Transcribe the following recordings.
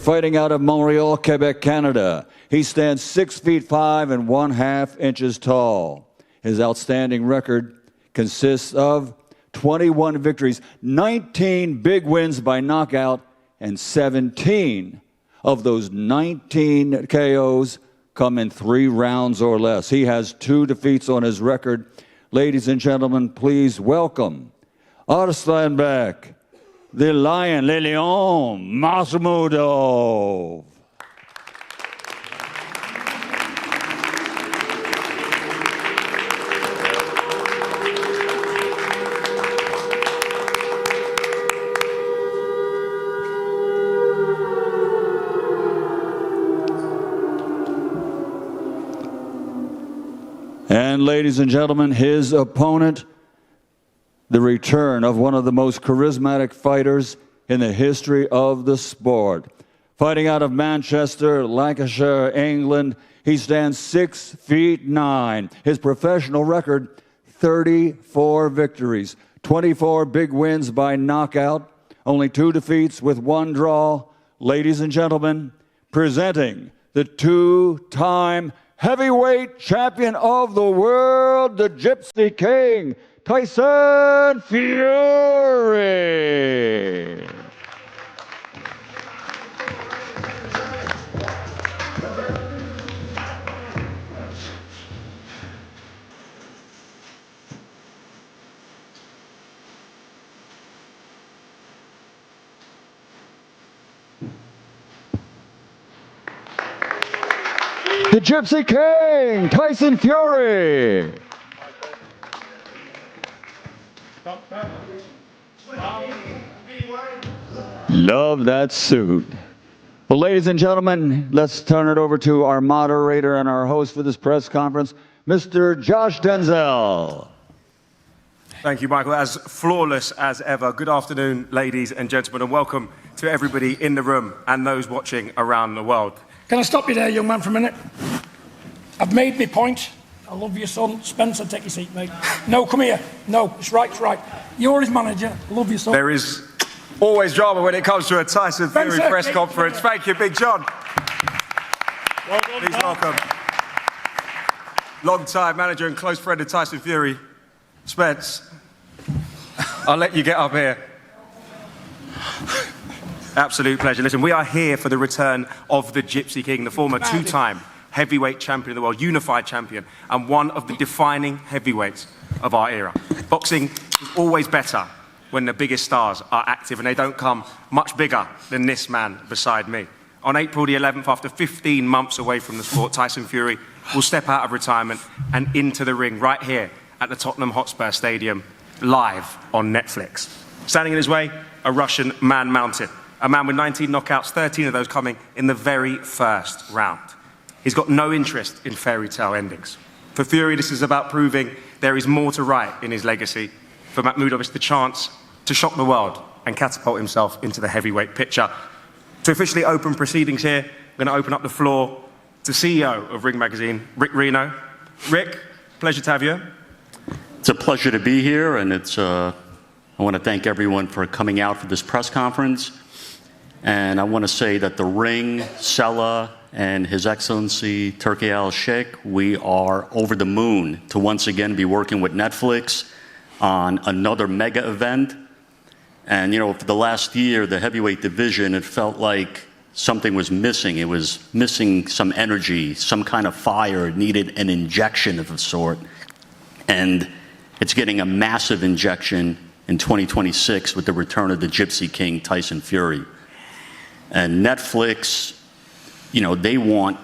Fighting out of Montreal, Quebec, Canada. He stands 6 feet 5 and 1/2 inches tall. His outstanding record consists of 21 victories, 19 big wins by knockout, and 17 of those 19 KOs come in 3 rounds or less. He has 2 defeats on his record. Ladies and gentlemen, please welcome Arslanbek, the lion, lineal, Makhmudov. And ladies and gentlemen, his opponent, the return of one of the most charismatic fighters in the history of the sport. Fighting out of Manchester, Lancashire, England, he stands 6 feet 9. His professional record, 34 victories, 24 big wins by knockout, only 2 defeats with 1 draw. Ladies and gentlemen, presenting the 2-time heavyweight champion of the world, the Gypsy King, Tyson Fury. The Gypsy King, Tyson Fury. Love that suit. Well, ladies and gentlemen, let's turn it over to our moderator and our host for this press conference, Mr. Josh Denzel. Thank you, Michael. As flawless as ever. Good afternoon, ladies and gentlemen, and welcome to everybody in the room and those watching around the world. Can I stop you there, young man, for a minute? I've made my point. I love your son. Spencer, take your seat, mate. No, come here. No, it's right, it's right. You're his manager. I love your son. There is always drama when it comes to a Tyson Fury press conference. Thank you, Big John. Well done, please welcome long-time manager and close friend of Tyson Fury, Spence. I'll let you get up here. Absolute pleasure. Listen, we are here for the return of the Gypsy King, the former 2-time heavyweight champion of the world, unified champion, and one of the defining heavyweights of our era. Boxing is always better when the biggest stars are active, and they don't come much bigger than this man beside me. On April the 11th, after 15 months away from the sport, Tyson Fury will step out of retirement and into the ring right here at the Tottenham Hotspur Stadium, live on Netflix. Standing in his way, a Russian man-mounted. A man with 19 knockouts, 13 of those coming in the very first round. He's got no interest in fairy tale endings. For Fury, this is about proving there is more to write in his legacy. For Makhmudov, it's the chance to shock the world and catapult himself into the heavyweight picture. To officially open proceedings here, we're going to open up the floor to CEO of Ring Magazine, Rick Reno. Rick, pleasure to have you. It's a pleasure to be here, and I want to thank everyone for coming out for this press conference. And I want to say that the Ring, Sella, and His Excellency Turki Al-Sheikh, we are over the moon to once again be working with Netflix on another mega event. And, you know, for the last year, the heavyweight division, it felt like something was missing. It was missing some energy, some kind of fire. It needed an injection of a sort. And it's getting a massive injection in 2026 with the return of the Gypsy King, Tyson Fury. And Netflix, you know, they want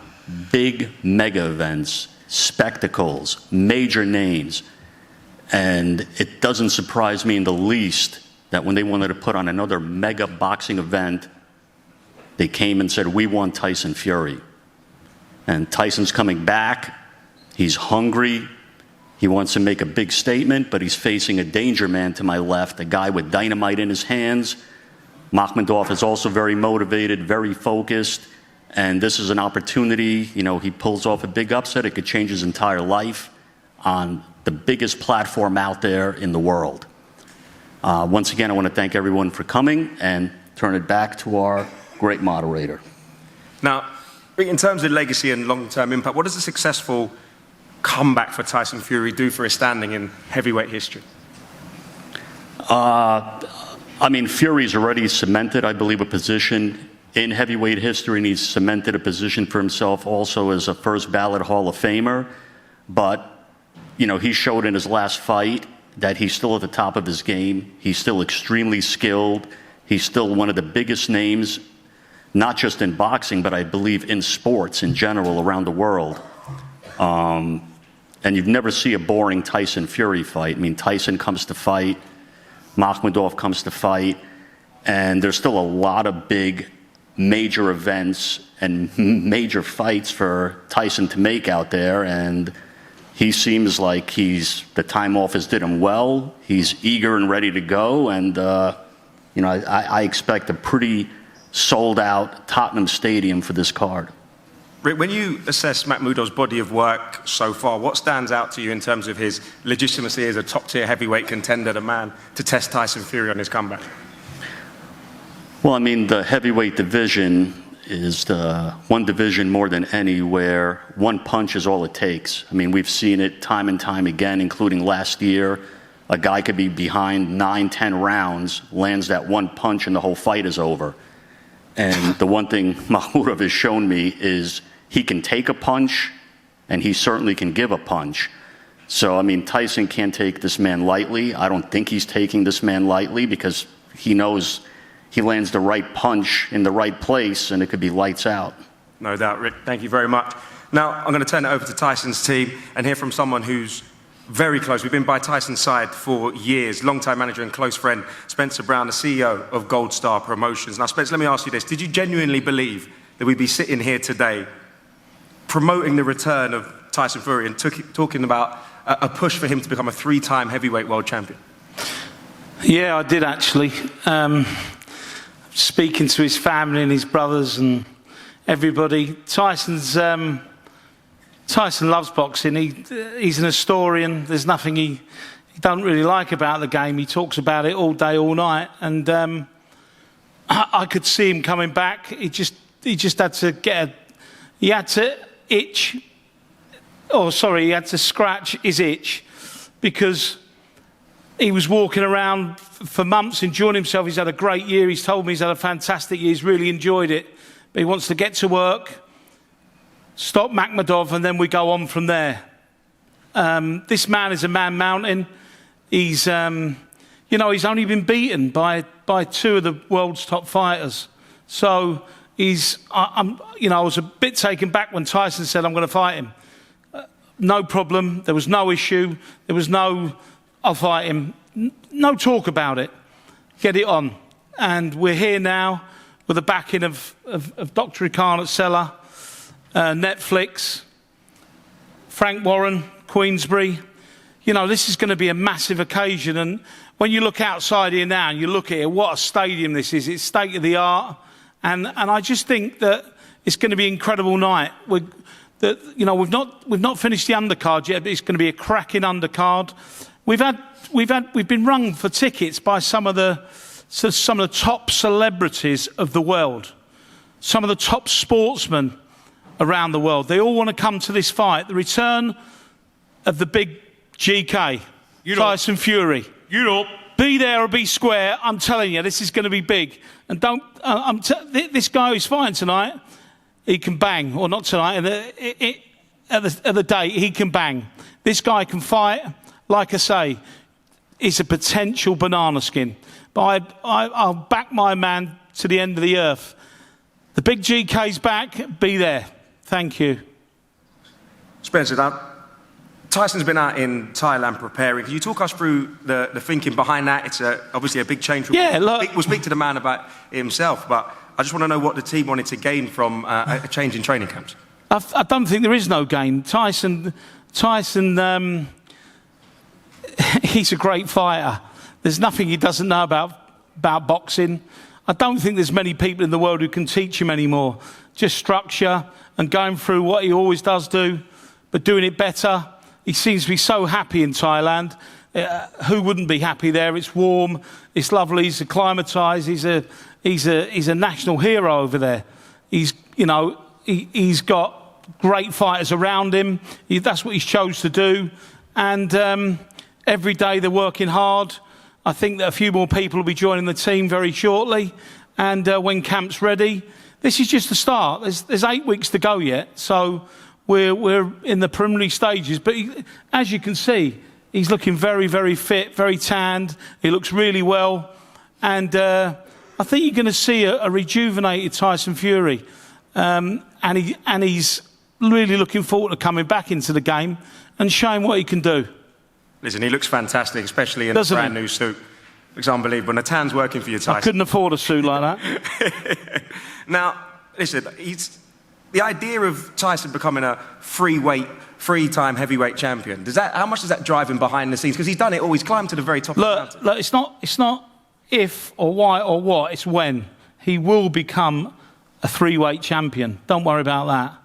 big mega events, spectacles, major names. And it doesn't surprise me in the least that when they wanted to put on another mega boxing event, they came and said, we want Tyson Fury. And Tyson's coming back. He's hungry. He wants to make a big statement, but he's facing a danger man to my left, a guy with dynamite in his hands. Makhmudov is also very motivated, very focused, and this is an opportunity. You know, he pulls off a big upset. It could change his entire life on the biggest platform out there in the world. Once again, I want to thank everyone for coming and turn it back to our great moderator. Now, in terms of legacy and long-term impact, what does a successful comeback for Tyson Fury do for his standing in heavyweight history? I mean, Fury's already cemented, I believe, a position in heavyweight history, and he's cemented a position for himself also as a first ballot Hall of Famer. But, you know, he showed in his last fight that he's still at the top of his game. He's still extremely skilled. He's still one of the biggest names, not just in boxing, but I believe in sports in general around the world. And you'd never see a boring Tyson Fury fight. I mean, Tyson comes to fight, Makhmudov comes to fight, and there's still a lot of big major events and major fights for Tyson to make out there, and he seems like the time off has did him well. He's eager and ready to go, and you know, I expect a pretty sold-out Tottenham Stadium for this card. Rick, when you assess Makhmudov's body of work so far, what stands out to you in terms of his legitimacy as a top-tier heavyweight contender, the man to test Tyson Fury on his comeback? Well, I mean, the heavyweight division is the one division more than any where one punch is all it takes. I mean, we've seen it time and time again, including last year. A guy could be behind 9-10 rounds, lands that one punch, and the whole fight is over. And the one thing Makhmudov has shown me is he can take a punch, and he certainly can give a punch. So, I mean, Tyson can't take this man lightly. I don't think he's taking this man lightly because he knows he lands the right punch in the right place, and it could be lights out. No doubt, Rick. Thank you very much. Now, I'm going to turn it over to Tyson's team and hear from someone who's very close. We've been by Tyson's side for years. Longtime manager and close friend, Spencer Brown, the CEO of Gold Star Promotions. Now, Spencer, let me ask you this. Did you genuinely believe that we'd be sitting here today promoting the return of Tyson Fury and talking about a push for him to become a 3-time heavyweight world champion? Yeah, I did actually. Speaking to his family and his brothers and everybody, Tyson loves boxing. He's an historian. There's nothing he doesn't really like about the game. He talks about it all day, all night. And I could see him coming back. He just had to he had to scratch his itch because he was walking around for months enjoying himself. He's had a great year. He's told me he's had a fantastic year. He's really enjoyed it. But he wants to get to work, stop Makhmudov, and then we go on from there. This man is a man mountain. He's, he's only been beaten by 2 of the world's top fighters. So I was a bit taken back when Tyson said, I'm going to fight him. No problem. There was no issue. There was no, I'll fight him. No talk about it. Get it on. And we're here now with the backing of Dr. Khan at Seller, Netflix, Frank Warren, Queensbury. You know, this is going to be a massive occasion. And when you look outside here now and you look at it, what a stadium this is. It's state of the art. And I just think that it's going to be an incredible night. We've not finished the undercard yet, but it's going to be a cracking undercard. We've been rung for tickets by some of the top celebrities of the world, some of the top sportsmen around the world. They all want to come to this fight. The return of the big GK, Tyson Fury. Be there or be square. I'm telling you, this is going to be big. And this guy who's fighting tonight, he can bang, or not tonight. At the day, he can bang. This guy can fight. Like I say, he's a potential banana skin. But I'll back my man to the end of the earth. The big GK's back. Be there. Thank you. Spencer, now, Tyson's been out in Thailand preparing. Can you talk us through the thinking behind that? It's obviously a big change. We'll speak to the man about himself, but I just want to know what the team wanted to gain from a change in training camps. I don't think there is no gain. Tyson, he's a great fighter. There's nothing he doesn't know about boxing. I don't think there's many people in the world who can teach him anymore. Just structure and going through what he always does do, but doing it better. He seems to be so happy in Thailand. who wouldn't be happy there? It's warm, it's lovely, he's acclimatised, he's a national hero over there. He's got great fighters around him. That's what he's chose to do. And every day they're working hard. I think that a few more people will be joining the team very shortly. And when camp's ready, this is just the start. There's 8 weeks to go yet. So we're in the preliminary stages. But as you can see, he's looking very, very fit, very tanned. He looks really well. And I think you're going to see a rejuvenated Tyson Fury. And he's really looking forward to coming back into the game and showing what he can do. Listen, he looks fantastic, especially in a brand new suit. Looks unbelievable. Natan's working for you, Tyson. I couldn't afford a suit like that. Now, listen, the idea of Tyson becoming a three-time heavyweight champion, how much does that drive him behind the scenes? Because he's done it all. He's climbed to the very top of the mountain. Look, it's not if or why or what. It's when. He will become a three-weight champion. Don't worry about that.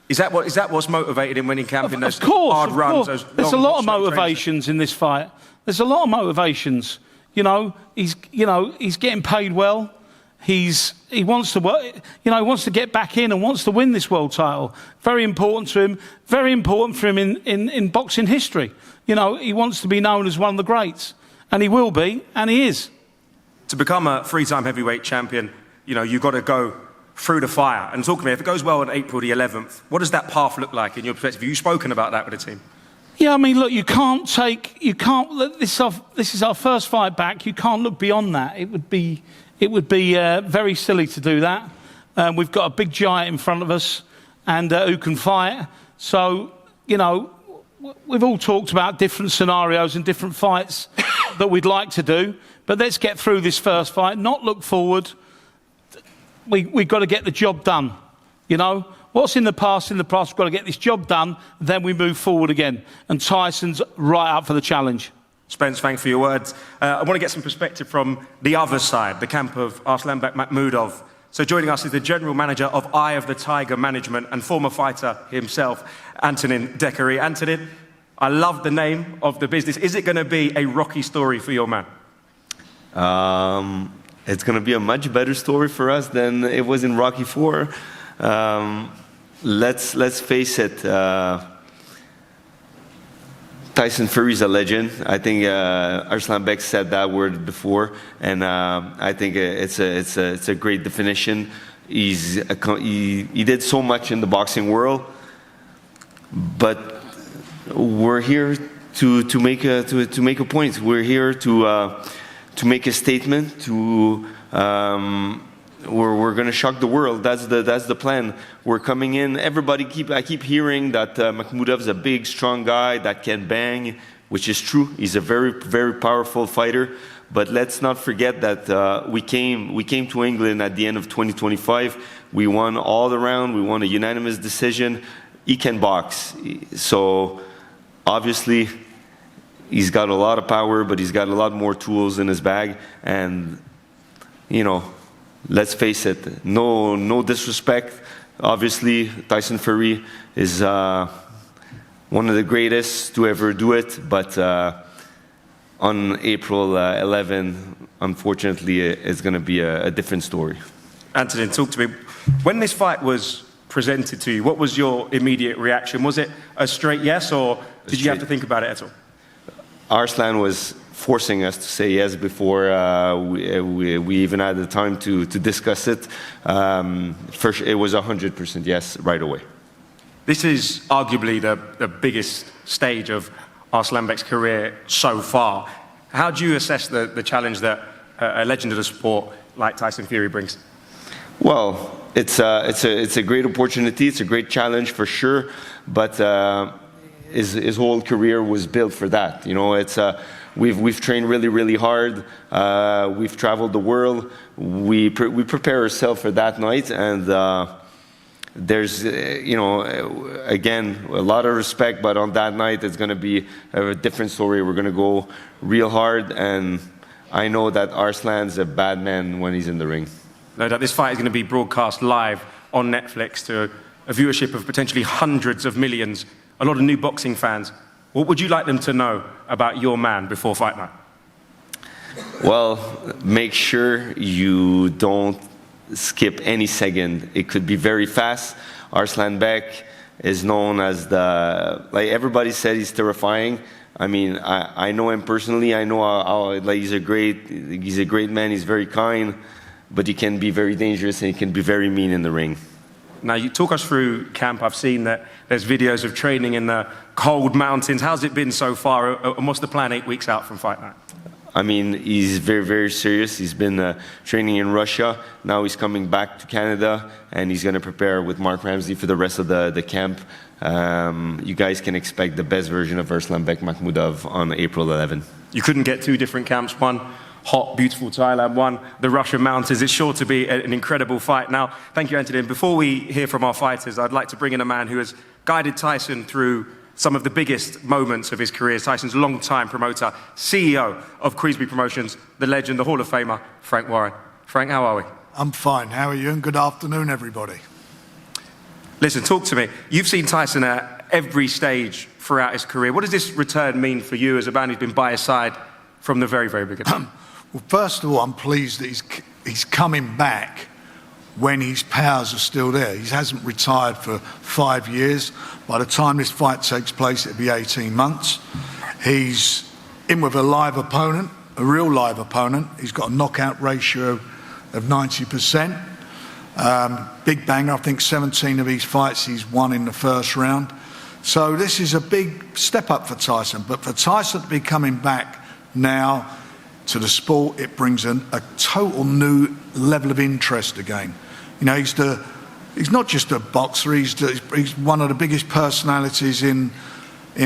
Is that what's motivated him when he camped in those hard runs? There's a lot of motivations in this fight. There's a lot of motivations. He's getting paid well. He wants to work. He wants to get back in and wants to win this world title. Very important to him. Very important for him in boxing history. He wants to be known as one of the greats, and he will be, and he is. To become a three-time heavyweight champion, you've got to go through the fire. And talk to me, if it goes well on April the 11th, what does that path look like in your perspective? Have you spoken about that with the team? Yeah, I mean, look, this is our first fight back. You can't look beyond that. It would be very silly to do that. We've got a big giant in front of us and who can fight. So, we've all talked about different scenarios and different fights that we'd like to do. But let's get through this first fight, not look forward. We've got to get the job done. What's in the past, we've got to get this job done, then we move forward again. And Tyson's right up for the challenge. Spence, thanks for your words. I want to get some perspective from the other side, the camp of Arslanbek Makhmudov. So joining us is the General Manager of Eye of the Tiger Management and former fighter himself, Antonin Dekary. Antonin, I love the name of the business. Is it going to be a rocky story for your man? It's going to be a much better story for us than it was in Rocky IV. Let's face it. Tyson Fury is a legend. I think Arslanbek said that word before, and I think it's a great definition. He did so much in the boxing world, but we're here to make a point. We're here to make a statement. We're going to shock the world. That's the plan. We're coming in. I keep hearing that Makhmudov is a big, strong guy that can bang, which is true. He's a very, very powerful fighter. But let's not forget that we came to England at the end of 2025. We won all the round. We won a unanimous decision. He can box. So obviously, he's got a lot of power, but he's got a lot more tools in his bag. And let's face it, no disrespect. Obviously, Tyson Fury is one of the greatest to ever do it, but on April 11, unfortunately, it's going to be a different story. Antonin, talk to me. When this fight was presented to you, what was your immediate reaction? Was it a straight yes, or did you have to think about it at all? Arslan was forcing us to say yes before we even had the time to discuss it. First, it was 100% yes right away. This is arguably the biggest stage of Arslanbek's career so far. How do you assess the challenge that a legend of the sport like Tyson Fury brings? Well, it's a great opportunity. It's a great challenge for sure. But his whole career was built for that. We've trained really, really hard. We've traveled the world. We prepare ourselves for that night, and there's, again, a lot of respect. But on that night, it's going to be a different story. We're going to go real hard, and I know that Arslan's a bad man when he's in the ring. No doubt, this fight is going to be broadcast live on Netflix to a viewership of potentially hundreds of millions. A lot of new boxing fans what would you like them to know about your man before fight night? Well, make sure you don't skip any second. It could be very fast. Arslanbek is known as like everybody said, he's terrifying. I mean, I know him personally. I know how like he's a great man. He's very kind, but he can be very dangerous and he can be very mean in the ring. Now, you talk us through camp. I've seen that there's videos of training in the cold mountains. How's it been so far? And what's the plan 8 weeks out from fight night? I mean, he's very, very serious. He's been training in Russia. Now he's coming back to Canada, and he's going to prepare with Mark Ramsey for the rest of the camp. You guys can expect the best version of Arslanbek Makhmudov on April 11. You couldn't get 2 different camps. One, hot, beautiful Thailand. One, the Russian mountains. It's sure to be an incredible fight. Now, thank you, Anthony. And before we hear from our fighters, I'd like to bring in a man who has guided Tyson through some of the biggest moments of his career. Tyson's long-time promoter, CEO of Queensberry Promotions, the legend, the Hall of Famer, Frank Warren. Frank, how are we? I'm fine. How are you? And good afternoon, everybody. Listen, talk to me. You've seen Tyson at every stage throughout his career. What does this return mean for you as a man who's been by his side from the very, very beginning? Well, first of all, I'm pleased that he's coming back when his powers are still there. He hasn't retired for 5 years. By the time this fight takes place, it'll be 18 months. He's in with a live opponent, a real live opponent. He's got a knockout ratio of 90%. Big banger. I think 17 of his fights he's won in the first round. So this is a big step up for Tyson. But for Tyson to be coming back now to the sport, it brings a total new level of interest again. You know, he's not just a boxer, he's one of the biggest personalities in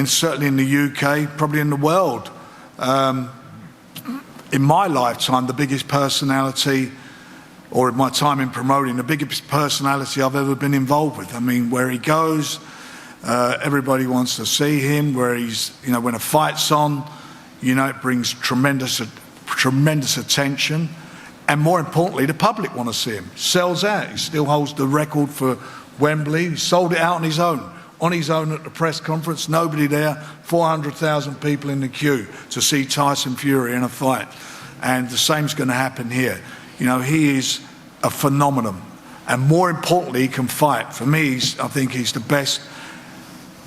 certainly in the UK, probably in the world. In my lifetime, the biggest personality, or in my time in promoting, the biggest personality I've ever been involved with. I mean, where he goes, everybody wants to see him. Where he's, you know, when a fight's on, you know, it brings tremendous attention, and more importantly, the public want to see him. Sells out. He still holds the record for Wembley. He sold it out on his own at the press conference. Nobody there. 400,000 people in the queue to see Tyson Fury in a fight, and the same's going to happen here. You know, he is a phenomenon, and more importantly, he can fight. For me, I think he's the best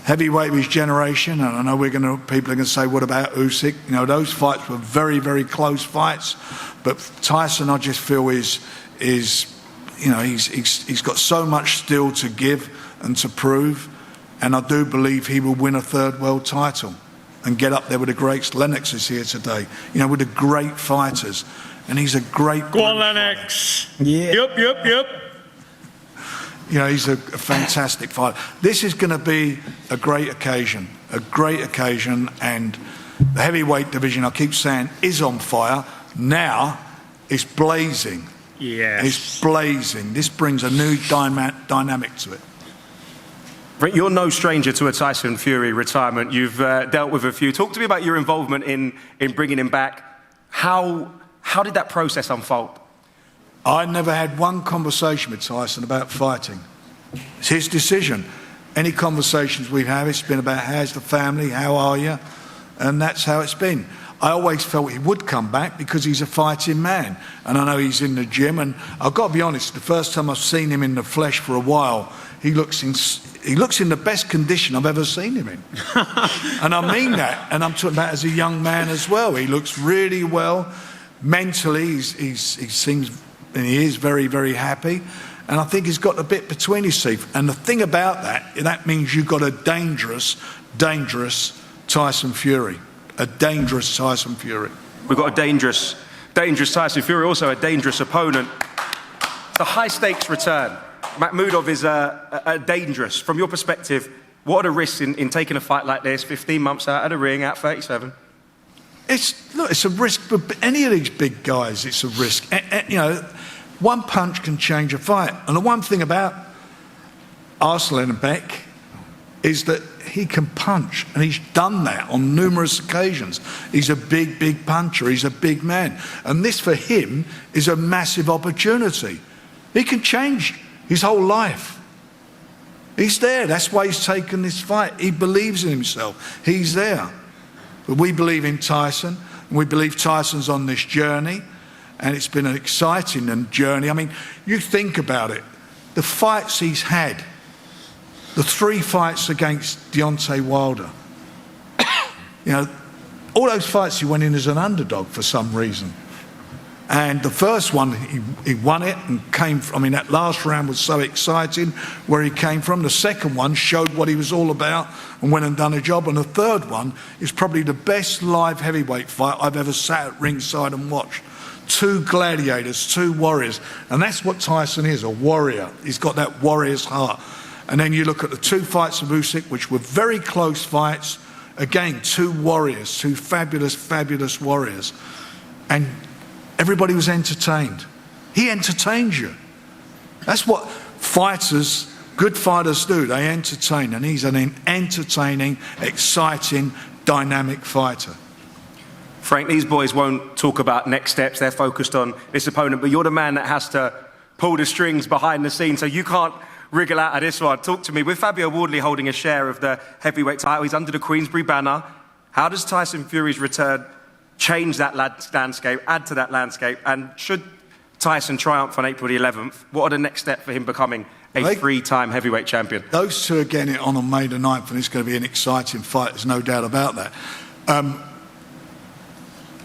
heavyweight of his generation, and I know people are going to say, what about Usyk? You know, those fights were very, very close fights, but Tyson, I just feel is you know, he's got so much still to give and to prove, and I do believe he will win a 3rd world title and get up there with the greats. Lennox is here today, you know, with the great fighters, and he's a great. Go on, Lennox. Yeah. Yep. You know, he's a fantastic fighter. This is going to be a great occasion, and the heavyweight division, I keep saying, is on fire. Now it's blazing. Yes. It's blazing. This brings a new dynamic to it. You're no stranger to a Tyson Fury retirement. You've dealt with a few. Talk to me about your involvement in bringing him back. How did that process unfold? I never had one conversation with Tyson about fighting. It's his decision. Any conversations we've had, it's been about how's the family, how are you? And that's how it's been. I always felt he would come back because he's a fighting man. And I know he's in the gym, and I've got to be honest, the first time I've seen him in the flesh for a while, he looks in the best condition I've ever seen him in. And I mean that. And I'm talking about as a young man as well. He looks really well. Mentally, he seems, and he is very, very happy. And I think he's got a bit between his teeth. And the thing about that means you've got a dangerous Tyson Fury. A dangerous Tyson Fury. We've got a dangerous Tyson Fury, also a dangerous opponent. The high-stakes return. Makhmudov is a dangerous. From your perspective, what are the risks in taking a fight like this, 15 months out of the ring at 37? It's a risk for any of these big guys. It's a risk. You know, one punch can change a fight. And the one thing about Arslanbek is that he can punch, and he's done that on numerous occasions. He's a big puncher. He's a big man. And this, for him, is a massive opportunity. He can change his whole life. He's there. That's why he's taken this fight. He believes in himself. He's there. But we believe in Tyson, and we believe Tyson's on this journey, and it's been an exciting journey. I mean, you think about it. The fights he's had, the 3 fights against Deontay Wilder, you know, all those fights he went in as an underdog for some reason. And the first one, he won it and came from, I mean, that last round was so exciting where he came from. The second one showed what he was all about and went and done a job. And the third one is probably the best live heavyweight fight I've ever sat at ringside and watched. 2 gladiators, 2 warriors. And that's what Tyson is, a warrior. He's got that warrior's heart. And then you look at the 2 fights of Usyk, which were very close fights. Again, 2 warriors, 2 fabulous, fabulous warriors. And everybody was entertained. He entertained you. That's what fighters, good fighters do. They entertain. And he's an entertaining, exciting, dynamic fighter. Frank, these boys won't talk about next steps. They're focused on this opponent. But you're the man that has to pull the strings behind the scenes. So you can't wriggle out of this one. Talk to me. With Fabio Wardley holding a share of the heavyweight title, he's under the Queensberry banner. How does Tyson Fury's return change that landscape, add to that landscape? And should Tyson triumph on April the 11th, what are the next steps for him becoming a 3-time heavyweight champion? Those 2 are getting it on May the 9th, and it's going to be an exciting fight. There's no doubt about that.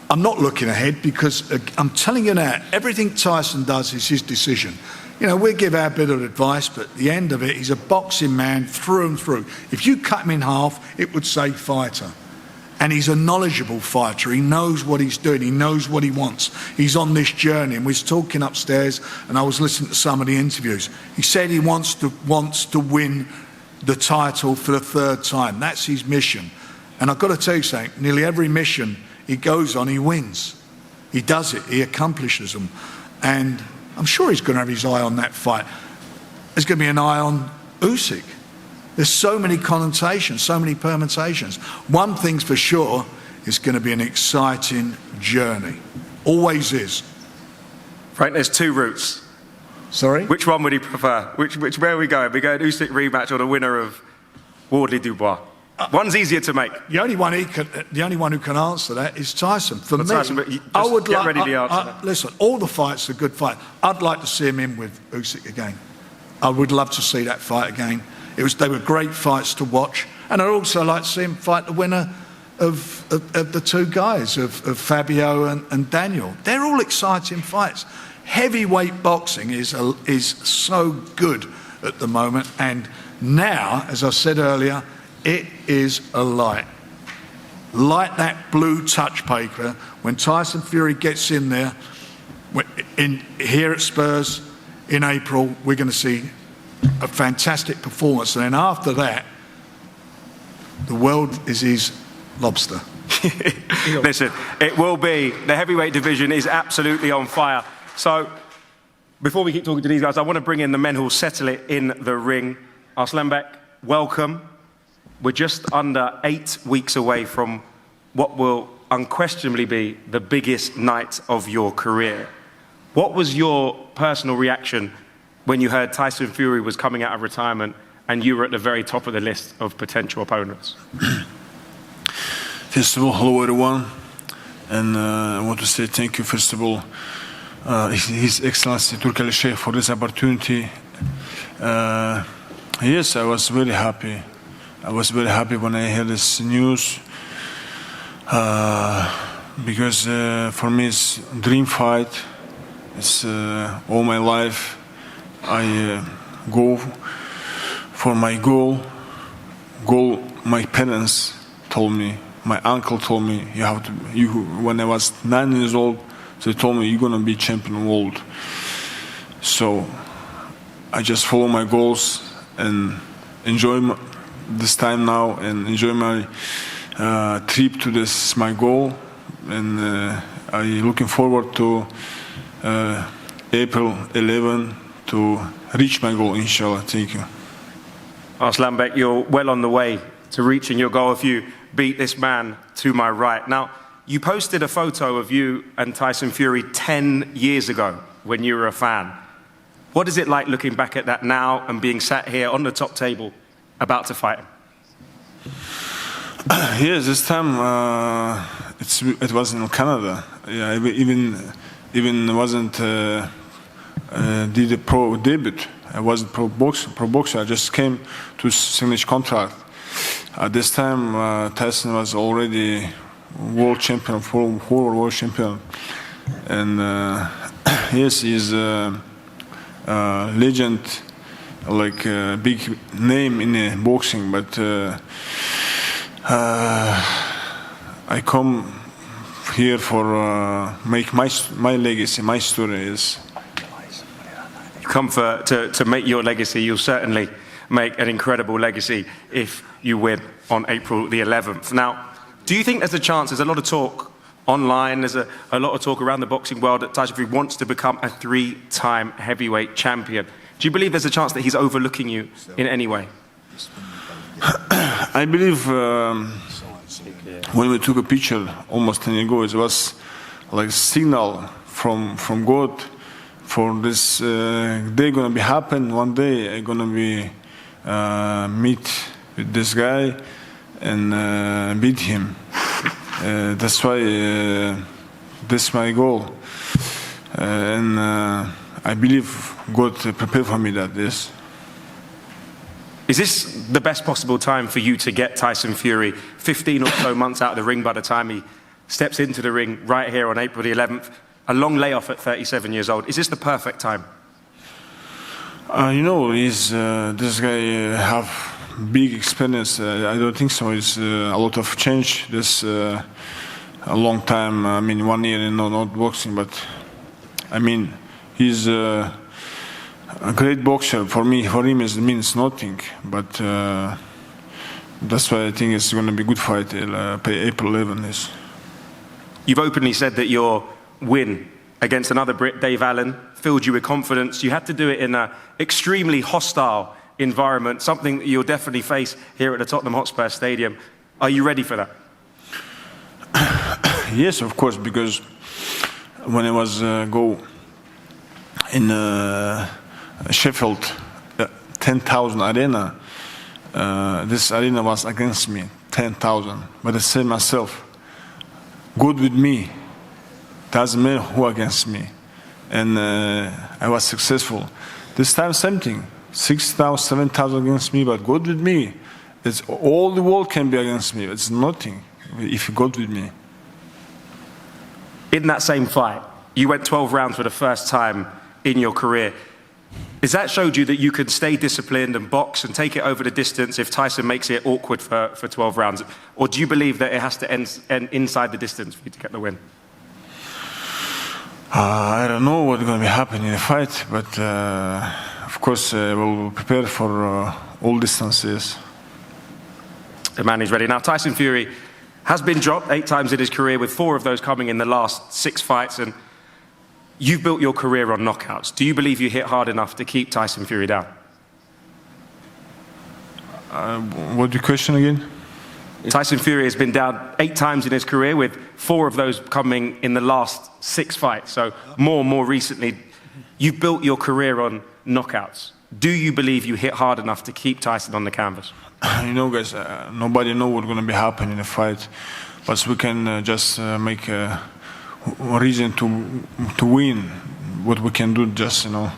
I'm not looking ahead because I'm telling you now, everything Tyson does is his decision. You know, we give our bit of advice, but at the end of it, he's a boxing man through and through. If you cut him in half, it would say fighter. And he's a knowledgeable fighter. He knows what he's doing. He knows what he wants. He's on this journey. And we was talking upstairs, and I was listening to some of the interviews. He said he wants to win the title for the 3rd time. That's his mission. And I've got to tell you something. Nearly every mission he goes on, he wins. He does it. He accomplishes them. And I'm sure he's going to have his eye on that fight. There's going to be an eye on Usyk. There's so many connotations, so many permutations. One thing's for sure, it's going to be an exciting journey. Always is. Frank, there's 2 routes. Sorry? Which one would he prefer? Where are we going? We go Usyk rematch or the winner of Wardley Dubois? One's easier to make. The only one who can answer that is Tyson. For me, Tyson, I would get ready to answer. Listen, all the fights are good fights. I'd like to see him in with Usyk again. I would love to see that fight again. They were great fights to watch, and I'd also like to see him fight the winner of the 2 guys, of Fabio and Daniel. They're all exciting fights. Heavyweight boxing is so good at the moment, and now, as I said earlier, it is a light. Like that blue touch paper, when Tyson Fury gets in there, here at Spurs in April, we're going to see a fantastic performance. And then after that, the world is his lobster. Listen, it will be. The heavyweight division is absolutely on fire. So, before we keep talking to these guys, I want to bring in the men who will settle it in the ring. Arslanbek, welcome. We're just under 8 weeks away from what will unquestionably be the biggest night of your career. What was your personal reaction when you heard Tyson Fury was coming out of retirement and you were at the very top of the list of potential opponents? First of all, hello everyone. And I want to say thank you, first of all, His Excellency Turki Sheikh for this opportunity. Yes, I was very happy. I was very happy when I heard this news because for me it's a dream fight. It's all my life I go for my goal. My parents told me, my uncle told me, when I was 9 years old, they told me you're gonna be champion of the world. So I just follow my goals and enjoy this time now and enjoy my trip to this my goal, and I'm looking forward to April 11 to reach my goal, inshallah. Thank you. Arslanbek, you're well on the way to reaching your goal if you beat this man to my right. Now, you posted a photo of you and Tyson Fury 10 years ago when you were a fan. What is it like looking back at that now and being sat here on the top table about to fight him? Yes, this time it was in Canada. Yeah, I even wasn't did a pro debut. I wasn't pro boxer. I just came to signature contract. At this time, Tyson was already world champion, whole world champion, and yes, he's a legend, like a big name in boxing. But I come here for make my legacy, my story is. You come to make your legacy. You'll certainly make an incredible legacy if you win on April the 11th. Now, do you think there's a chance, there's a lot of talk online, there's a lot of talk around the boxing world that Tyson Fury wants to become a 3-time heavyweight champion. Do you believe there's a chance that he's overlooking you in any way? I believe when we took a picture almost 10 years ago, it was like a signal from God for this day gonna be happen. One day I'm gonna be meet with this guy and beat him. That's why this is my goal, and I believe God prepared for me that this. Is this the best possible time for you to get Tyson Fury 15 or so months out of the ring by the time he steps into the ring right here on April the 11th? A long layoff at 37 years old. Is this the perfect time? You know, this guy have big experience. I don't think so. It's a lot of change. This a long time. I mean, 1 year and not boxing, but I mean, he's a great boxer. For him, it means nothing. But that's why I think it's going to be a good fight. April 11th. You've openly said that your win against another Brit, Dave Allen, filled you with confidence. You had to do it in an extremely hostile environment, something that you'll definitely face here at the Tottenham Hotspur Stadium. Are you ready for that? Yes, of course, because when I was go in Sheffield, 10,000 arena, this arena was against me, 10,000. But I said myself, good with me, doesn't matter who against me. And I was successful. This time, same thing. 6,000, 7,000 against me, but God with me. It's all the world can be against me. It's nothing if God with me. In that same fight, you went 12 rounds for the first time in your career. Has that showed you that you can stay disciplined and box and take it over the distance if Tyson makes it awkward for 12 rounds? Or do you believe that it has to end inside the distance for you to get the win? I don't know what's going to be happening in the fight, but of course we'll prepare for all distances. The man is ready. Now, Tyson Fury has been dropped 8 times in his career, with 4 of those coming in the last 6 fights, and you've built your career on knockouts. Do you believe you hit hard enough to keep Tyson Fury down? What's the question again? Tyson Fury has been down 8 times in his career, with 4 of those coming in the last 6 fights. So more recently, you've built your career on knockouts. Do you believe you hit hard enough to keep Tyson on the canvas? You know, guys, nobody knows what's going to be happening in the fight, but we can just make a reason to win. What we can do, just, you know.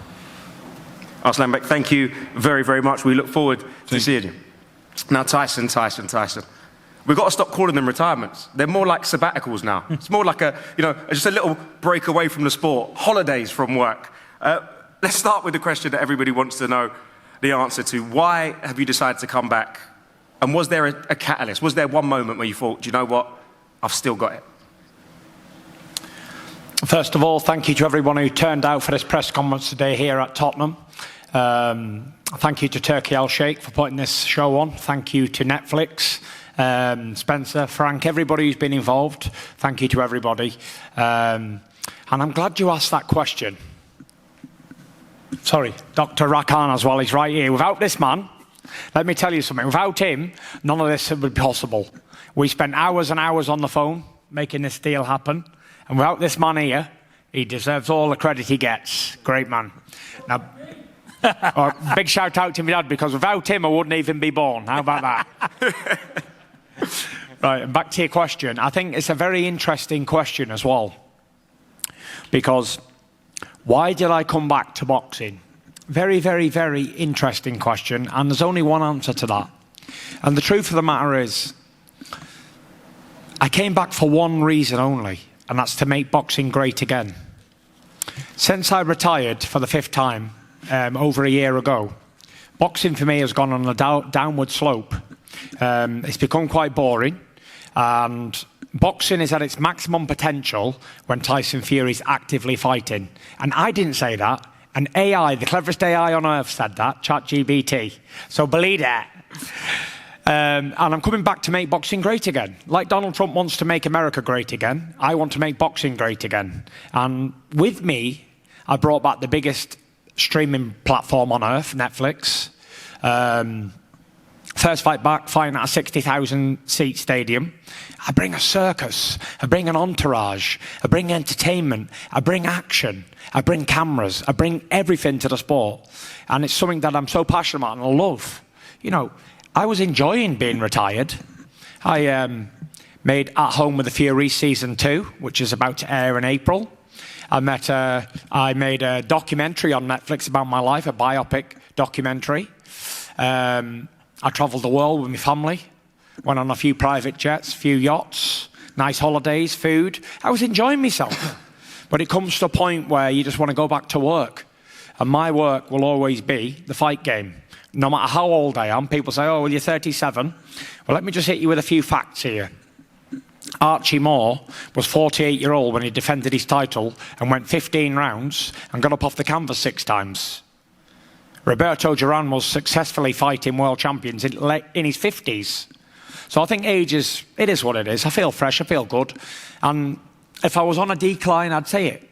Arslanbek, thank you very, very much. We look forward to seeing you. Now, Tyson. We've got to stop calling them retirements. They're more like sabbaticals now. It's more like just a little break away from the sport, holidays from work. Let's start with the question that everybody wants to know the answer to. Why have you decided to come back? And was there a catalyst? Was there one moment where you thought, do you know what? I've still got it. First of all, thank you to everyone who turned out for this press conference today here at Tottenham. Thank you to Turkey Al Sheikh for putting this show on. Thank you to Netflix, Spencer, Frank, everybody who's been involved. Thank you to everybody. And I'm glad you asked that question. Sorry, Dr. Rakan as well, he's right here. Without this man, let me tell you something, without him, none of this would be possible. We spent hours and hours on the phone making this deal happen. And without this man here, He deserves all the credit he gets. Great man. Now, big shout out to my dad, because without him I wouldn't even be born. How about that? Right, and back to your question. I think it's a very interesting question as well. Because why did I come back to boxing? Very, very, very interesting question, and there's only one answer to that. And the truth of the matter is, I came back for one reason only, and that's to make boxing great again. Since I retired for the 5th time, over a year ago, boxing for me has gone on a downward slope. It's become quite boring, and boxing is at its maximum potential when Tyson Fury is actively fighting. And I didn't say that. An AI, the cleverest AI on earth, said that, ChatGPT. So believe it. And I'm coming back to make boxing great again. Like Donald Trump wants to make America great again, I want to make boxing great again. And with me, I brought back the biggest streaming platform on earth, Netflix. First fight back, fighting at a 60,000 seat stadium. I bring a circus, I bring an entourage, I bring entertainment, I bring action, I bring cameras, I bring everything to the sport. And it's something that I'm so passionate about and I love. You know, I was enjoying being retired. I made At Home with the Fury Season 2, which is about to air in April. I made a documentary on Netflix about my life, a biopic documentary. I travelled the world with my family, went on a few private jets, a few yachts, nice holidays, food. I was enjoying myself. But it comes to a point where you just want to go back to work. And my work will always be the fight game. No matter how old I am, people say, oh, well, you're 37. Well, let me just hit you with a few facts here. Archie Moore was 48-year-old when he defended his title and went 15 rounds and got up off the canvas 6 times. Roberto Duran was successfully fighting world champions in his 50s. So I think age it is what it is. I feel fresh, I feel good. And if I was on a decline, I'd say it.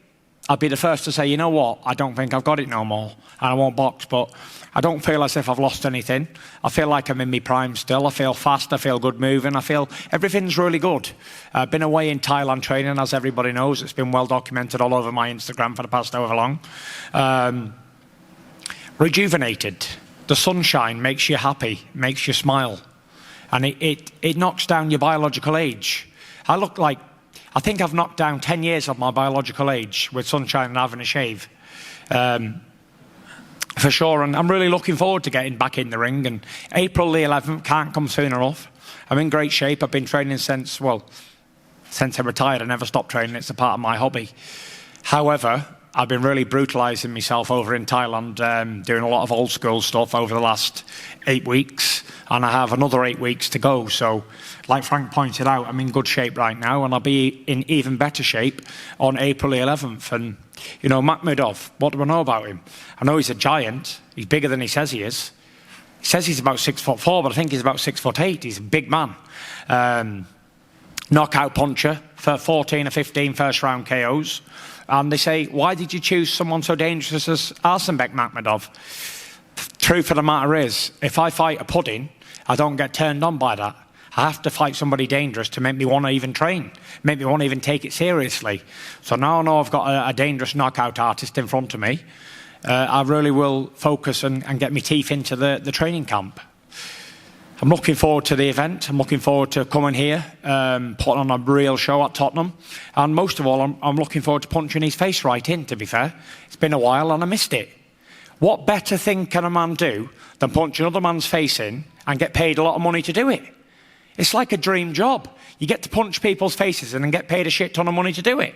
I'd be the first to say, you know what, I don't think I've got it no more. And I won't box, but I don't feel as if I've lost anything. I feel like I'm in my prime still. I feel fast, I feel good moving. I feel everything's really good. I've been away in Thailand training, as everybody knows. It's been well documented all over my Instagram for the past however long. Rejuvenated. The sunshine makes you happy, makes you smile. And it knocks down your biological age. I think I've knocked down 10 years of my biological age with sunshine and having a shave. For sure, and I'm really looking forward to getting back in the ring. And April the 11th can't come soon enough. I'm in great shape. I've been training since I retired. I never stopped training. It's a part of my hobby. However, I've been really brutalising myself over in Thailand, doing a lot of old school stuff over the last 8 weeks, and I have another 8 weeks to go. So, like Frank pointed out, I'm in good shape right now, and I'll be in even better shape on April the 11th. And, you know, Makhmudov, what do I know about him? I know he's a giant. He's bigger than he says he is. He says he's about 6'4", but I think he's about 6'8". He's a big man. Knockout puncher for 14 or 15 first-round KOs. And they say, why did you choose someone so dangerous as Arslanbek Makhmudov? Truth of the matter is, if I fight a pudding, I don't get turned on by that. I have to fight somebody dangerous to make me want to even train, make me want to even take it seriously. So now I know I've got a dangerous knockout artist in front of me. I really will focus and get my teeth into the training camp. I'm looking forward to the event. I'm looking forward to coming here, putting on a real show at Tottenham. And most of all, I'm looking forward to punching his face right in, to be fair. It's been a while and I missed it. What better thing can a man do than punch another man's face in and get paid a lot of money to do it? It's like a dream job. You get to punch people's faces in and get paid a shit ton of money to do it.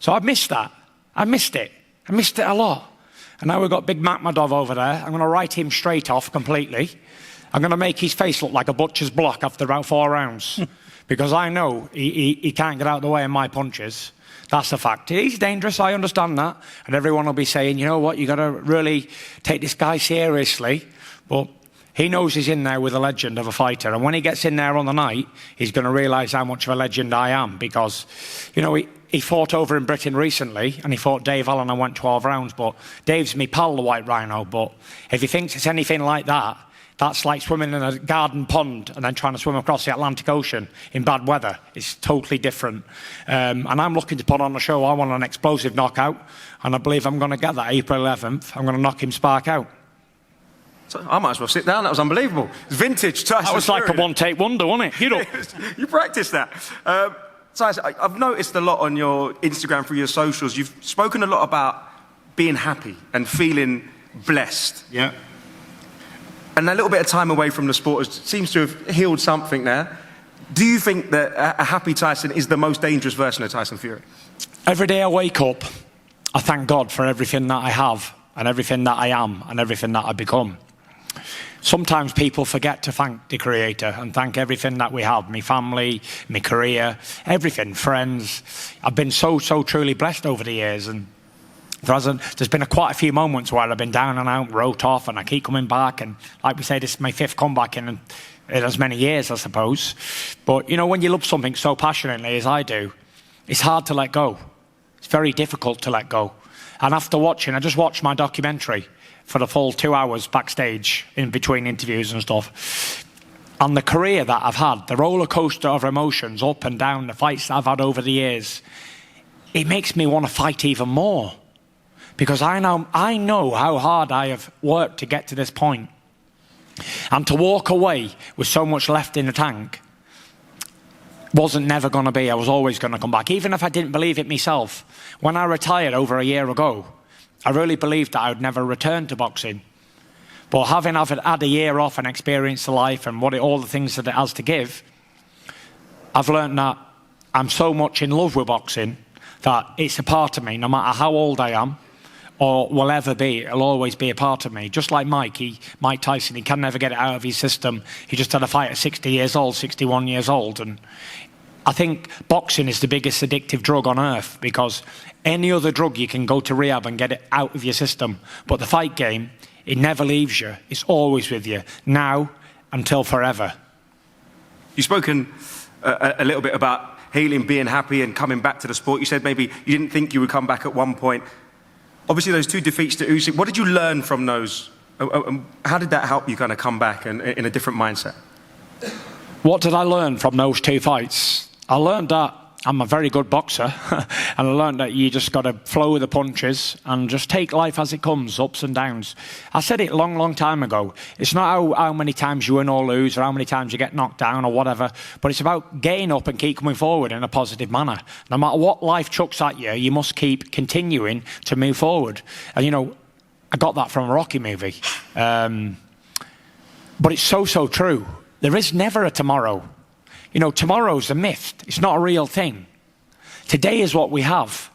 So I've missed that. I missed it. I missed it a lot. And now we've got big Makhmudov over there. I'm going to write him straight off completely. I'm going to make his face look like a butcher's block after about 4 rounds. Because I know he can't get out of the way of my punches. That's a fact. He's dangerous, I understand that. And everyone will be saying, you know what, you've got to really take this guy seriously. But he knows he's in there with a legend of a fighter. And when he gets in there on the night, he's going to realise how much of a legend I am. Because, you know, he fought over in Britain recently, and he fought Dave Allen and went 12 rounds. But Dave's me pal, the White Rhino. But if he thinks it's anything like that, That's like swimming in a garden pond and then trying to swim across the Atlantic Ocean in bad weather. It's totally different. And I'm looking to put on a show. I want an explosive knockout, and I believe I'm going to get that April 11th. I'm going to knock him spark out. So I might as well sit down. That was unbelievable. It's vintage Tyson That was like Fury. a one-take wonder, wasn't it? You know. You practiced that. Tyson, I've noticed a lot on your Instagram, through your socials. You've spoken a lot about being happy and feeling blessed. Yeah. And a little bit of time away from the sport seems to have healed something there. Do you think that a happy Tyson is the most dangerous version of Tyson Fury? Every day I wake up, I thank God for everything that I have and everything that I am and everything that I become. Sometimes people forget to thank the Creator and thank everything that we have, my family, my career, everything, friends. I've been so truly blessed over the years, and there's been quite a few moments where I've been down and out, wrote off, and I keep coming back. And like we say, this is my 5th comeback in as many years, I suppose. But, you know, when you love something so passionately as I do, it's hard to let go. It's very difficult to let go. And after watching, I just watched my documentary for the full 2 hours backstage in between interviews and stuff. And the career that I've had, the roller coaster of emotions, up and down, the fights that I've had over the years, it makes me want to fight even more. Because I know how hard I have worked to get to this point. And to walk away with so much left in the tank wasn't never going to be. I was always going to come back. Even if I didn't believe it myself. When I retired over a year ago, I really believed that I would never return to boxing. But having had a year off and experienced the life and all the things that it has to give, I've learned that I'm so much in love with boxing that it's a part of me, no matter how old I am, or will ever be. It'll always be a part of me. Just like Mike Tyson, he can never get it out of his system. He just had a fight at 60 years old, 61 years old. And I think boxing is the biggest addictive drug on earth, because any other drug you can go to rehab and get it out of your system. But the fight game, it never leaves you. It's always with you, now until forever. You've spoken a little bit about healing, being happy and coming back to the sport. You said maybe you didn't think you would come back at one point. Obviously, those 2 defeats to Usyk, what did you learn from those? How did that help you kind of come back in a different mindset? What did I learn from those 2 fights? I learned that I'm a very good boxer, and I learned that you just got to flow with the punches and just take life as it comes, ups and downs. I said it a long time ago. It's not how many times you win or lose, or how many times you get knocked down or whatever, but it's about getting up and keep coming forward in a positive manner. No matter what life chucks at you, you must keep continuing to move forward. And, you know, I got that from a Rocky movie. But it's so true. There is never a tomorrow. You know, tomorrow's a myth. It's not a real thing. Today is what we have.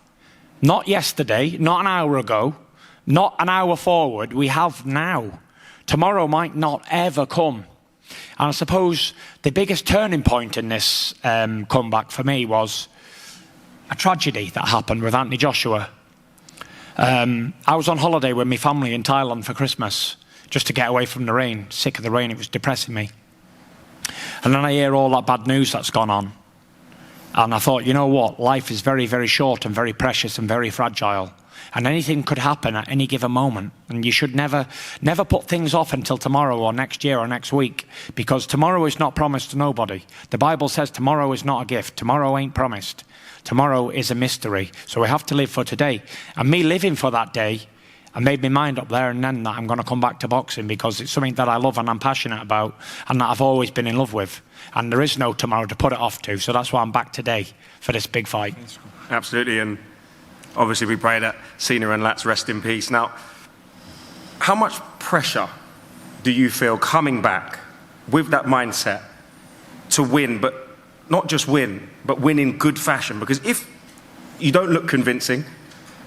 Not yesterday, not an hour ago, not an hour forward. We have now. Tomorrow might not ever come. And I suppose the biggest turning point in this comeback for me was a tragedy that happened with Anthony Joshua. I was on holiday with my family in Thailand for Christmas, just to get away from the rain. Sick of the rain, it was depressing me. And then I hear all that bad news that's gone on. And I thought, you know what? Life is very short and very precious and very fragile. And anything could happen at any given moment. And you should never put things off until tomorrow or next year or next week. Because tomorrow is not promised to nobody. The Bible says tomorrow is not a gift. Tomorrow ain't promised. Tomorrow is a mystery. So we have to live for today. And me living for that day, I made my mind up there and then that I'm going to come back to boxing, because it's something that I love and I'm passionate about and that I've always been in love with. And there is no tomorrow to put it off to. So that's why I'm back today for this big fight. Absolutely. And obviously we pray that Cena and Lats rest in peace. Now, how much pressure do you feel coming back with that mindset to win, but not just win, but win in good fashion? Because if you don't look convincing,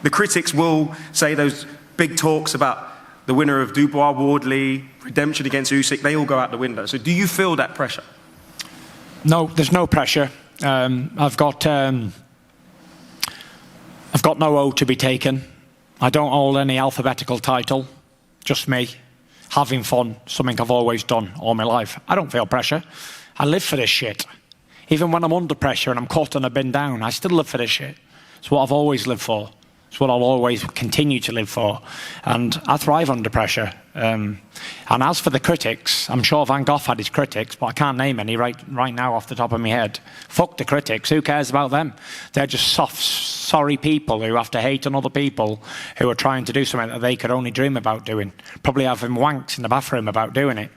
the critics will say those big talks about the winner of Dubois, Wardley, redemption against Usyk, they all go out the window. So do you feel that pressure? No, there's no pressure. I've got no oath to be taken. I don't hold any alphabetical title, just me, having fun, something I've always done all my life. I don't feel pressure. I live for this shit. Even when I'm under pressure and I'm cut and I've been down, I still live for this shit. It's what I've always lived for. It's what I'll always continue to live for. And I thrive under pressure. And as for the critics, I'm sure Van Gogh had his critics, but I can't name any right now off the top of my head. Fuck the critics. Who cares about them? They're just soft, sorry people who have to hate on other people who are trying to do something that they could only dream about doing. Probably having wanks in the bathroom about doing it.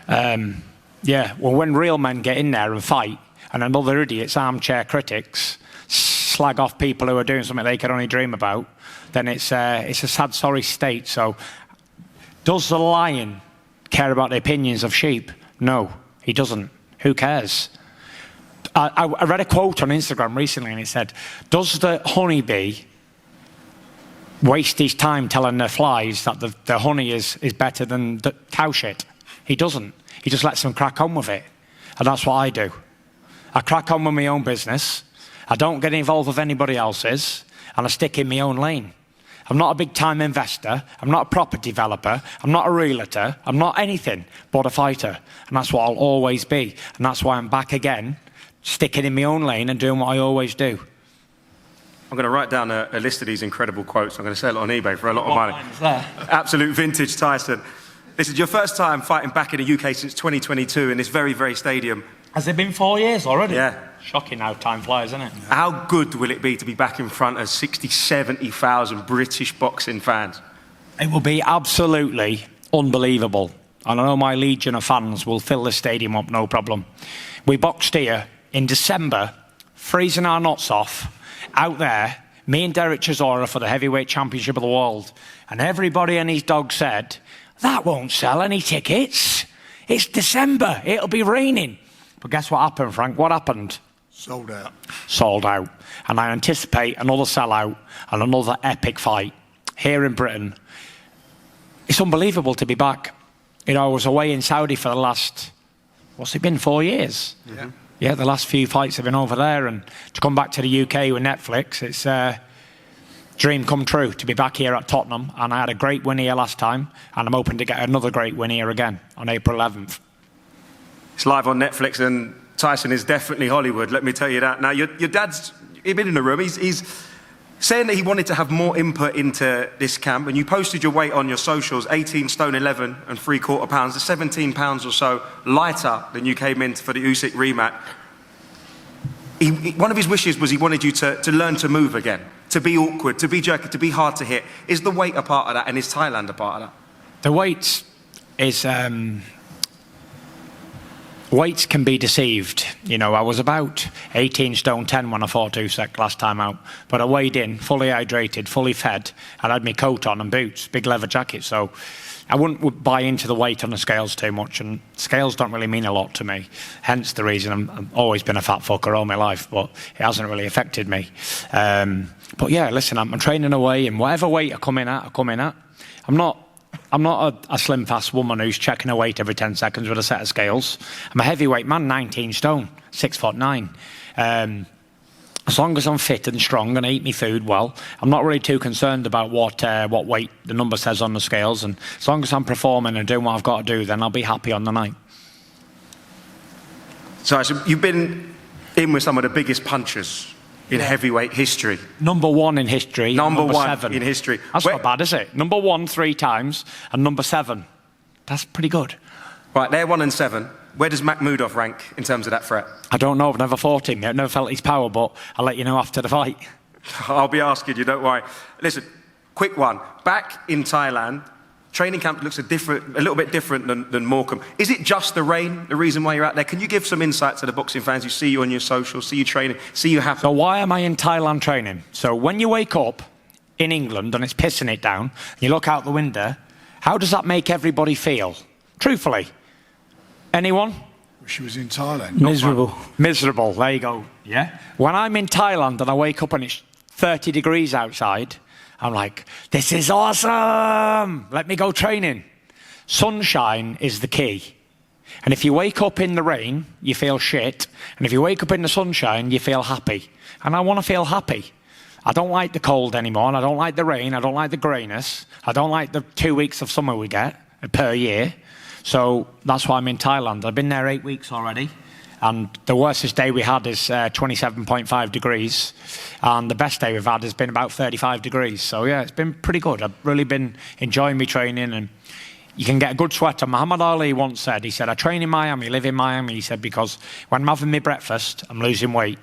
Well, when real men get in there and fight, and another idiot's armchair critics slag off people who are doing something they could only dream about, then it's a sad, sorry state. So, does the lion care about the opinions of sheep? No, he doesn't. Who cares? I read a quote on Instagram recently, and it said, does the honeybee waste his time telling the flies that the honey is better than the cow shit? He doesn't. He just lets them crack on with it. And that's what I do. I crack on with my own business. I don't get involved with anybody else's, and I stick in my own lane. I'm not a big-time investor. I'm not a property developer. I'm not a realtor. I'm not anything but a fighter. And that's what I'll always be. And that's why I'm back again, sticking in my own lane and doing what I always do. I'm going to write down a list of these incredible quotes. I'm going to sell it on eBay for a lot of money. Absolute vintage Tyson. This is your first time fighting back in the UK since 2022 in this very, very stadium. Has it been 4 years already? Yeah. Shocking how time flies, isn't it? How good will it be to be back in front of 60, 70,000 British boxing fans? It will be absolutely unbelievable. And I know my legion of fans will fill the stadium up, no problem. We boxed here in December, freezing our nuts off, out there, me and Derek Chisora for the heavyweight championship of the world. And everybody and his dog said, that won't sell any tickets. It's December, it'll be raining. But guess what happened, Frank? What happened? Sold out. Sold out. And I anticipate another sellout and another epic fight here in Britain. It's unbelievable to be back. You know, I was away in Saudi for the last, what's it been, 4 years? Yeah. Yeah, the last few fights have been over there. And to come back to the UK with Netflix, it's a dream come true to be back here at Tottenham. And I had a great win here last time. And I'm hoping to get another great win here again on April 11th. It's live on Netflix, and Tyson is definitely Hollywood, let me tell you that. Now, your dad's been in the room. He's saying that he wanted to have more input into this camp, and you posted your weight on your socials, 18 stone 11 and 3/4 pounds, the 17 pounds or so lighter than you came in for the Usyk rematch. One of his wishes was he wanted you to learn to move again, to be awkward, to be jerky, to be hard to hit. Is the weight a part of that, and is Thailand a part of that? The weight is... Weights can be deceived. You know, I was about 18 stone 10 when I fought Usyk last time out, but I weighed in, fully hydrated, fully fed, and had my coat on and boots, big leather jacket, so I wouldn't buy into the weight on the scales too much, and scales don't really mean a lot to me, hence the reason I've always been a fat fucker all my life, but it hasn't really affected me. But yeah, listen, I'm training away, and whatever weight I come in at. I'm not a slim, fast woman who's checking her weight every 10 seconds with a set of scales. I'm a heavyweight man, 19 stone, 6'9". As long as I'm fit and strong and I eat my food well, I'm not really too concerned about what weight the number says on the scales. And as long as I'm performing and doing what I've got to do, then I'll be happy on the night. So you've been in with some of the biggest punchers in heavyweight history. Number one in history. Number one 7 in history. That's not bad, is it? Number 1 3 times and number 7. That's pretty good. Right, they're 1 and 7. Where does Makhmudov rank in terms of that threat? I don't know. I've never fought him. I've never felt his power, but I'll let you know after the fight. I'll be asking you, don't worry. Listen, quick one. Back in Thailand, training camp looks a little bit different than Morecambe. Is it just the rain, the reason why you're out there? Can you give some insight to the boxing fans who see you on your socials, see you training, see you happy? So why am I in Thailand training? So when you wake up in England and it's pissing it down, and you look out the window, how does that make everybody feel? Truthfully. Anyone? She was in Thailand. Miserable. Miserable, there you go. Yeah. When I'm in Thailand and I wake up and it's 30 degrees outside, I'm like, this is awesome! Let me go training. Sunshine is the key. And if you wake up in the rain, you feel shit. And if you wake up in the sunshine, you feel happy. And I want to feel happy. I don't like the cold anymore, and I don't like the rain, I don't like the greyness. I don't like the 2 weeks of summer we get per year. So that's why I'm in Thailand. I've been there 8 weeks already. And the worstest day we had is 27.5 degrees. And the best day we've had has been about 35 degrees. So, yeah, it's been pretty good. I've really been enjoying my training. And you can get a good sweat. And Muhammad Ali once said, he said, I train in Miami, live in Miami. He said, because when I'm having my breakfast, I'm losing weight.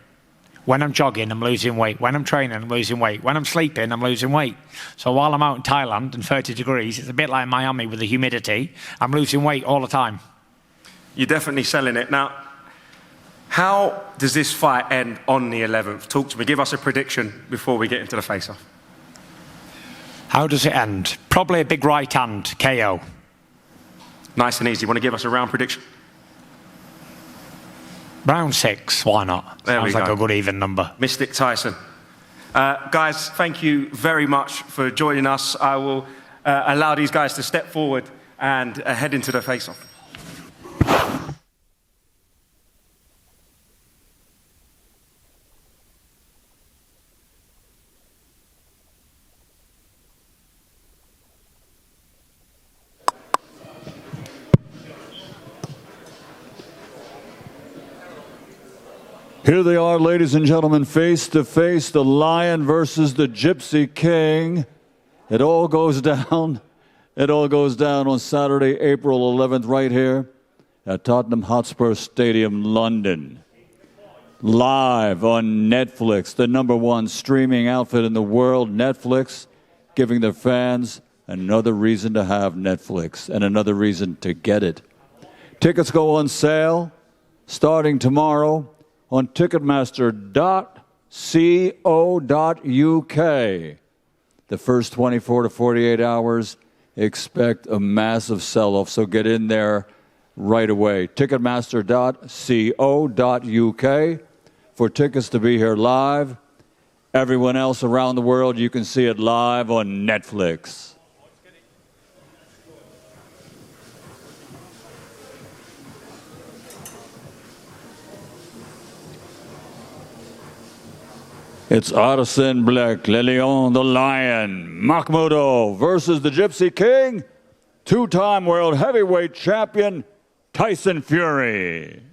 When I'm jogging, I'm losing weight. When I'm training, I'm losing weight. When I'm sleeping, I'm losing weight. So while I'm out in Thailand and 30 degrees, it's a bit like Miami with the humidity. I'm losing weight all the time. You're definitely selling it. Now, how does this fight end on the 11th? Talk to me. Give us a prediction before we get into the face-off. How does it end? Probably a big right hand, KO. Nice and easy. Want to give us a round prediction? Round 6, why not? There Sounds like a good even number. Mystic Tyson. Guys, thank you very much for joining us. I will allow these guys to step forward and head into the face-off. Here they are, ladies and gentlemen, face to face, the Lion versus the Gypsy King. It all goes down. It all goes down on Saturday, April 11th, right here at Tottenham Hotspur Stadium, London. Live on Netflix, the #1 streaming outfit in the world, Netflix, giving their fans another reason to have Netflix and another reason to get it. Tickets go on sale starting tomorrow on ticketmaster.co.uk. The first 24 to 48 hours, expect a massive sell-off, so get in there right away. Ticketmaster.co.uk for tickets to be here live. Everyone else around the world, you can see it live on Netflix. It's Arslanbek the Lion Makhmudov versus the Gypsy King, two-time world heavyweight champion Tyson Fury.